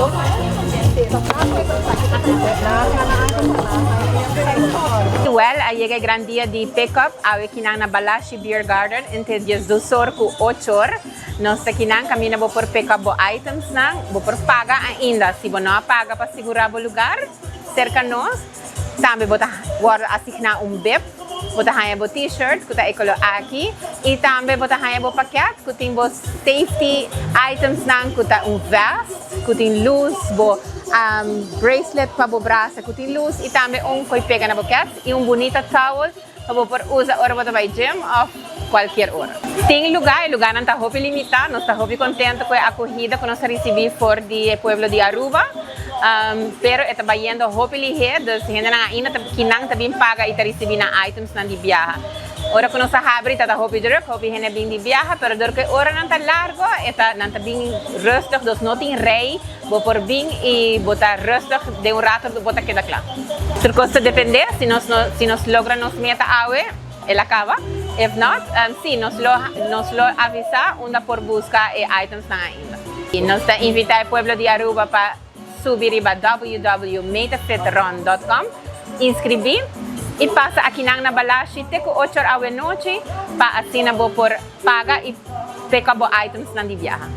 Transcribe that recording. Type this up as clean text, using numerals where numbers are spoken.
Well, llega el gran día de pick-up a Kinang na Balashi Beer Garden entre 12 ku 8. Nós kinang camina bo por pick-up bo items na, bo por paga ainda. Se você não paga para segurar o lugar cerca nós, também bota guarda asignar bib, bota hanya bo t-shirt, kuta ikolo aqui, e também bota hanya bo paquete, kutin bo safety items na, kuta vest, kutin luz, bo bracelet para o braço, kutin luz, e também koi pega na paquete, e bonita towel, para por usar hora bota vai gym ou qualquer hora. Tem lugar não está hopi limitado, nós está hopi contente com a acolhida que nós recebemos fora do pueblo de Aruba. Pero está yendo hopi lihe, dus gente na ina kinang também paga e está recebendo items na de viaja. Ora que nós abre está hopi druk, hopi gente bem de viaja, pero porque hora não está largo, está não está bem rustig, dus não tem rei, vou por bem e botar rustig de rato do bota queda claro. Ter costa depender, se nós logra nos meta awe, ela acaba. If not, sim, nos lo avisa onde por buscar items na ainda. E nós está invitar o pueblo de Aruba para subir para www.metafitron.com, inscrever e passa aqui na Balashi teco 8 horas da noite para assinar por paga e pegar items na de viaja.